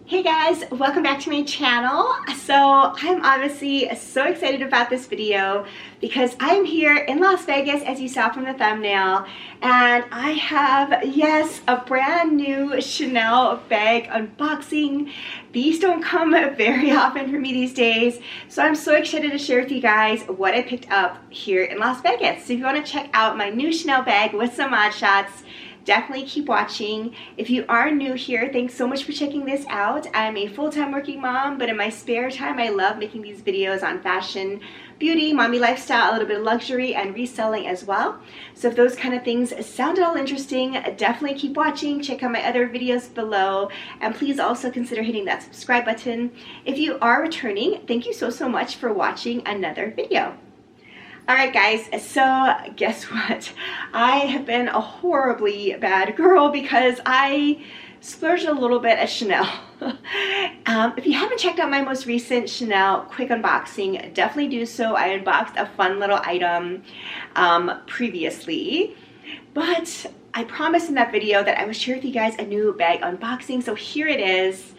Hey guys, welcome back to my channel. So I'm obviously so excited about this video because I'm here in Las Vegas, as you saw from the thumbnail, and I have, yes, a brand new Chanel bag unboxing. These don't come very often for me these days, so I'm so excited to share with you guys what I picked up here in Las Vegas. So if you want to check out my new Chanel bag with some mod shots, definitely keep watching. If you are new here, thanks so much for checking this out. I'm a full-time working mom, but in my spare time, I love making these videos on fashion, beauty, mommy lifestyle, a little bit of luxury, and reselling as well. So if those kind of things sound at all interesting, definitely keep watching. Check out my other videos below, and please also consider hitting that subscribe button. If you are returning, thank you so much for watching another video. Alright guys, so guess what? I have been a horribly bad girl because I splurged a little bit at Chanel. If you haven't checked out my most recent Chanel quick unboxing, definitely do so. I unboxed a fun little item previously, but I promised in that video that I would share with you guys a new bag unboxing, so here it is.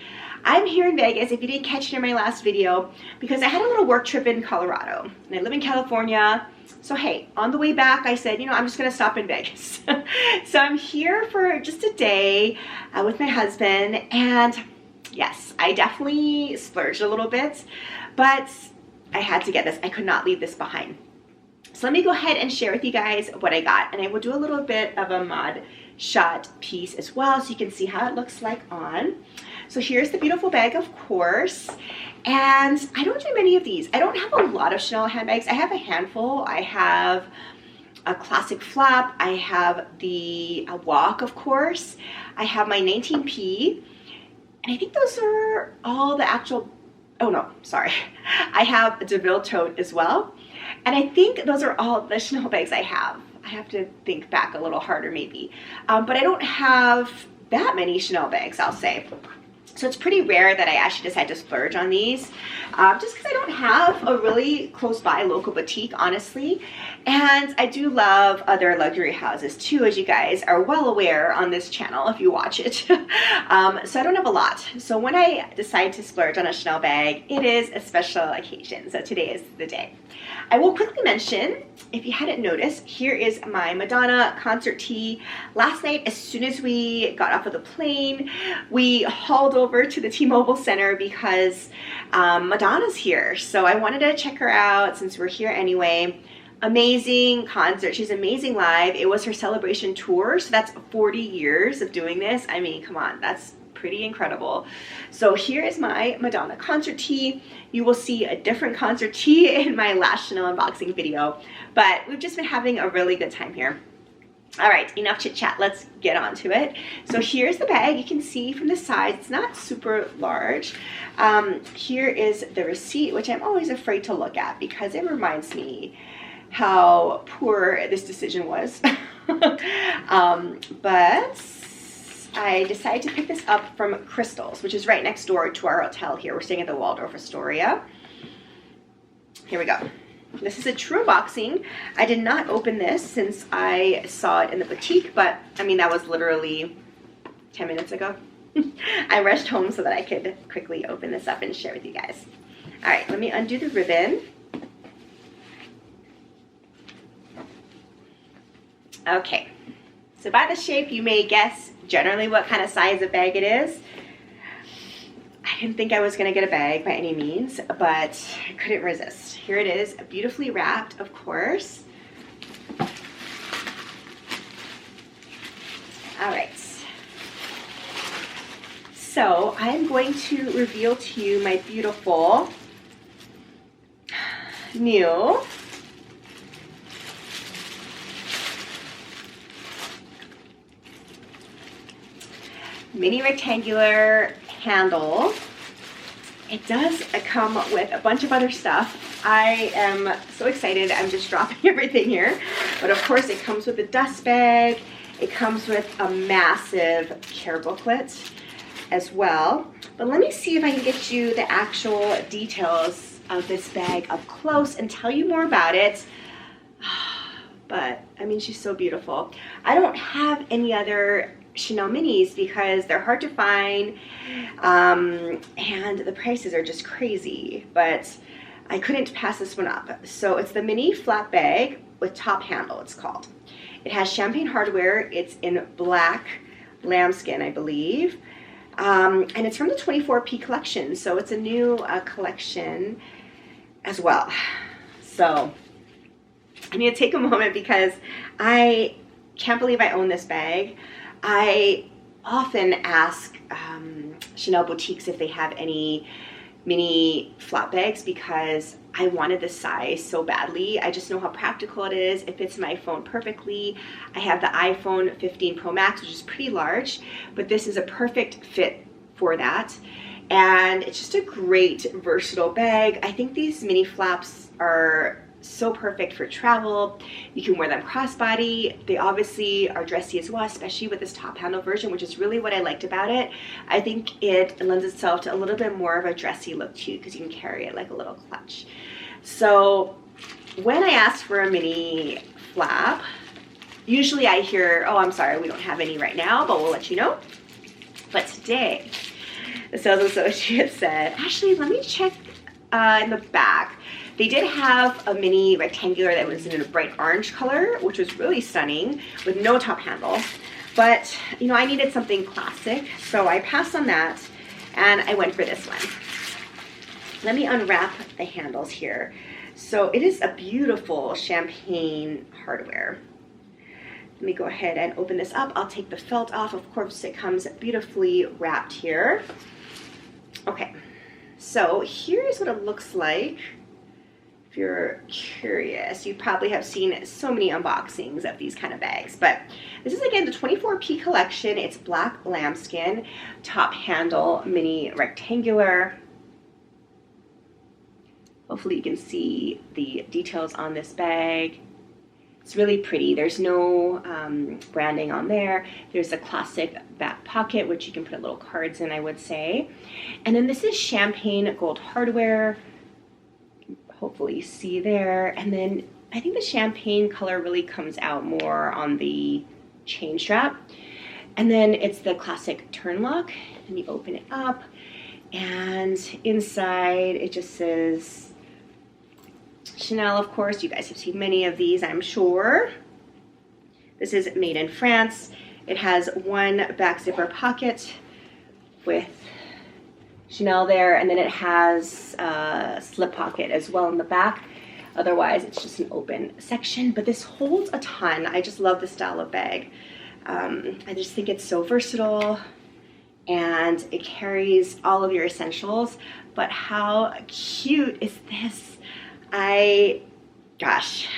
I'm here in Vegas, if you didn't catch it in my last video, because I had a little work trip in Colorado, and I live in California. So hey, on the way back, I said, you know, I'm just gonna stop in Vegas. So I'm here for just a day with my husband, and yes, I definitely splurged a little bit, but I had to get this. I could not leave this behind. So let me go ahead and share with you guys what I got, and I will do a little bit of a mod shot piece as well, so you can see how it looks like on. So here's the beautiful bag, of course, and I don't do many of these. I don't have a lot of Chanel handbags. I have a handful. I have a classic flap. I have the walk, of course. I have my 19P, and I think those are all the actual, oh no, sorry. I have a DeVille tote as well, and I think those are all the Chanel bags I have. I have to think back a little harder maybe, but I don't have that many Chanel bags, I'll say. So it's pretty rare that I actually decide to splurge on these, just because I don't have a really close by local boutique, honestly. And I do love other luxury houses too, as you guys are well aware on this channel if you watch it. So I don't have a lot. So when I decide to splurge on a Chanel bag, it is a special occasion. So today is the day. I will quickly mention, if you hadn't noticed, here is my Madonna concert tee. Last night, as soon as we got off of the plane, we hauled over to the T-Mobile Center because Madonna's here. So I wanted to check her out since we're here anyway. Amazing concert. She's amazing live. It was her celebration tour, so that's 40 years of doing this. I mean, come on, that's pretty incredible. So here is my Madonna concert tee. You will see a different concert tee in my last Chanel unboxing video, but we've just been having a really good time here. All right, enough chit chat, let's get on to it. So here's the bag. You can see from the sides, it's not super large. Here is the receipt, which I'm always afraid to look at because it reminds me how poor this decision was. But I decided to pick this up from Crystal's, which is right next door to our hotel here. We're staying at the Waldorf Astoria. Here we go. This is a true unboxing. I did not open this since I saw it in the boutique, but I mean, that was literally 10 minutes ago. I rushed home so that I could quickly open this up and share with you guys. All right, let me undo the ribbon. Okay, so by the shape, you may guess generally what kind of size of bag it is. I didn't think I was gonna get a bag by any means, but I couldn't resist. Here it is, beautifully wrapped, of course. All right. So I'm going to reveal to you my beautiful new mini rectangular handle. It does come with a bunch of other stuff. I am so excited. I'm just dropping everything here. But of course it comes with a dust bag. It comes with a massive care booklet as well. But let me see if I can get you the actual details of this bag up close and tell you more about it. But I mean, she's so beautiful. I don't have any other Chanel minis because they're hard to find, and the prices are just crazy, but I couldn't pass this one up. So it's the mini flat bag with top handle, it's called. It has champagne hardware. It's in black lambskin, I believe. And it's from the 24P collection, so it's a new collection as well. So I need to take a moment because I can't believe I own this bag. I often ask Chanel boutiques if they have any mini flap bags because I wanted this size so badly. I just know how practical it is. It fits my phone perfectly. I have the iPhone 15 Pro Max, which is pretty large, but this is a perfect fit for that. And it's just a great versatile bag. I think these mini flaps are so perfect for travel. You can wear them crossbody. They obviously are dressy as well, especially with this top handle version, which is really what I liked about it. I think it lends itself to a little bit more of a dressy look too, because you can carry it like a little clutch. So when I ask for a mini flap, usually I hear, oh, I'm sorry, we don't have any right now, but we'll let you know. But today, the sales associate said, actually, let me check in the back. They did have a mini rectangular that was in a bright orange color, which was really stunning with no top handle. But, you know, I needed something classic, so I passed on that and I went for this one. Let me unwrap the handles here. So it is a beautiful champagne hardware. Let me go ahead and open this up. I'll take the felt off. Of course, it comes beautifully wrapped here. Okay, so here's what it looks like. If you're curious, you probably have seen so many unboxings of these kind of bags, but this is again the 24P collection. It's black lambskin, top handle, mini rectangular. Hopefully you can see the details on this bag. It's really pretty. There's no branding on there. There's a classic back pocket, which you can put little cards in, I would say. And then this is champagne gold hardware. Hopefully you see there. And then I think the champagne color really comes out more on the chain strap. And then it's the classic turn lock. And you open it up, and inside it just says Chanel, of course. You guys have seen many of these, I'm sure. This is made in France. It has one back zipper pocket with Chanel there, and then it has a slip pocket as well in the back. Otherwise, it's just an open section, but this holds a ton. I just love this style of bag. I just think it's so versatile, and it carries all of your essentials. But how cute is this? Gosh,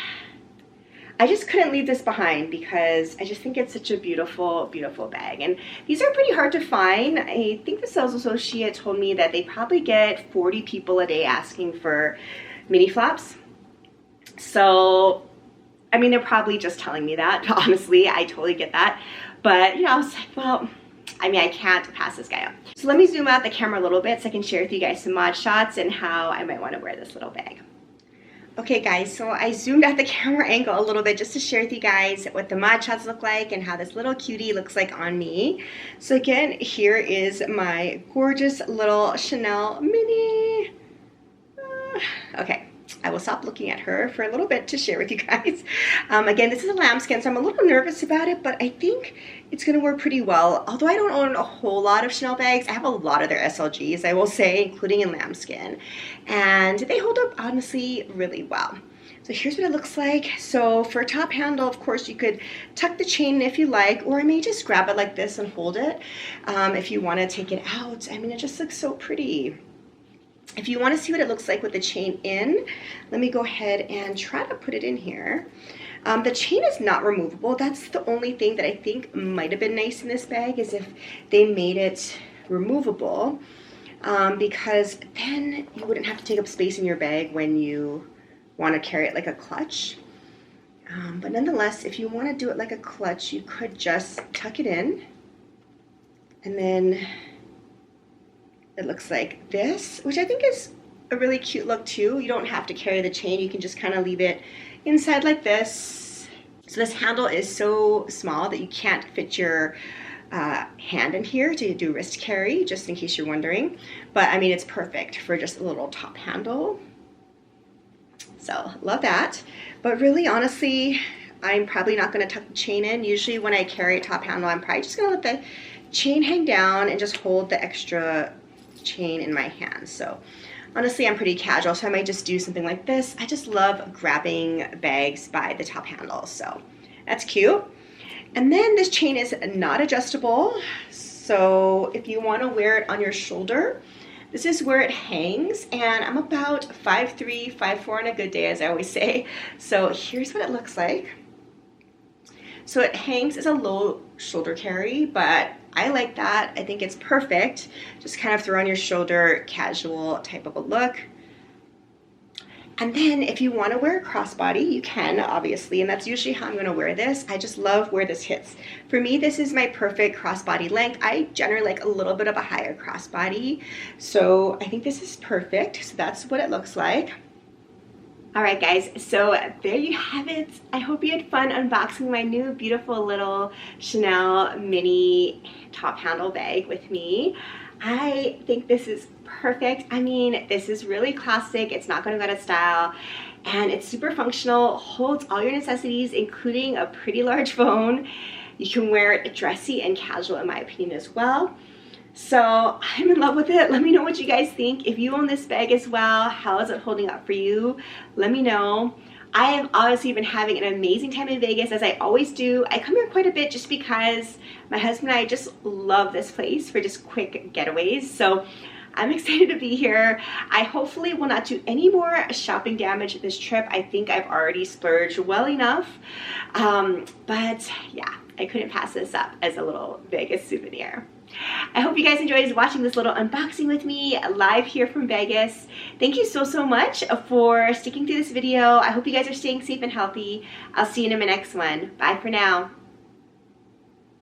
I just couldn't leave this behind because I just think it's such a beautiful, beautiful bag. And these are pretty hard to find. I think the sales associate told me that they probably get 40 people a day asking for mini flaps. So, I mean, they're probably just telling me that. Honestly, I totally get that. But, you know, I was like, well, I mean, I can't pass this guy up. So let me zoom out the camera a little bit so I can share with you guys some mod shots and how I might want to wear this little bag. Okay guys, so I zoomed out the camera angle a little bit just to share with you guys what the mod shots look like and how this little cutie looks like on me. So again, here is my gorgeous little Chanel mini. Okay, I will stop looking at her for a little bit to share with you guys. Again, this is a lambskin, so I'm a little nervous about it, but I think it's gonna work pretty well. Although I don't own a whole lot of Chanel bags, I have a lot of their SLGs, I will say, including in lambskin. And they hold up, honestly, really well. So here's what it looks like. So for a top handle, of course, you could tuck the chain if you like, or I may just grab it like this and hold it if you wanna take it out. I mean, it just looks so pretty. If you want to see what it looks like with the chain in, let me go ahead and try to put it in here. The chain is not removable. That's the only thing that I think might have been nice in this bag, is if they made it removable, because then you wouldn't have to take up space in your bag when you want to carry it like a clutch. But nonetheless, if you want to do it like a clutch, you could just tuck it in, and then it looks like this, which I think is a really cute look too. You don't have to carry the chain. You can just kind of leave it inside like this. So this handle is so small that you can't fit your hand in here to do wrist carry, just in case you're wondering. But I mean, it's perfect for just a little top handle. So love that. But really, honestly, I'm probably not going to tuck the chain in. Usually when I carry a top handle, I'm probably just going to let the chain hang down and just hold the extra chain in my hand. So honestly, I'm pretty casual, so I might just do something like this. I just love grabbing bags by the top handle, so that's cute. And then this chain is not adjustable, so if you want to wear it on your shoulder, this is where it hangs, and I'm about 5'3", 5'4" on a good day, as I always say. So here's what it looks like. So it hangs as a low shoulder carry, but I like that. I think it's perfect. Just kind of throw on your shoulder, casual type of a look. And then if you want to wear a crossbody, you can, obviously, and that's usually how I'm going to wear this. I just love where this hits. For me, this is my perfect crossbody length. I generally like a little bit of a higher crossbody, so I think this is perfect. So that's what it looks like. All right, guys, so there you have it. I hope you had fun unboxing my new beautiful little Chanel mini top handle bag with me. I think this is perfect. I mean, this is really classic. It's not going to go out of style, and it's super functional, holds all your necessities, including a pretty large phone. You can wear it dressy and casual, in my opinion, as well. So I'm in love with it. Let me know what you guys think. If you own this bag as well, how is it holding up for you? Let me know. I have obviously been having an amazing time in Vegas, as I always do. I come here quite a bit just because my husband and I just love this place for just quick getaways. So I'm excited to be here. I hopefully will not do any more shopping damage this trip. I think I've already splurged well enough. But yeah, I couldn't pass this up as a little Vegas souvenir. I hope you guys enjoyed watching this little unboxing with me live here from Vegas. Thank you so much for sticking through this video. I hope you guys are staying safe and healthy. I'll see you in my next one. Bye for now.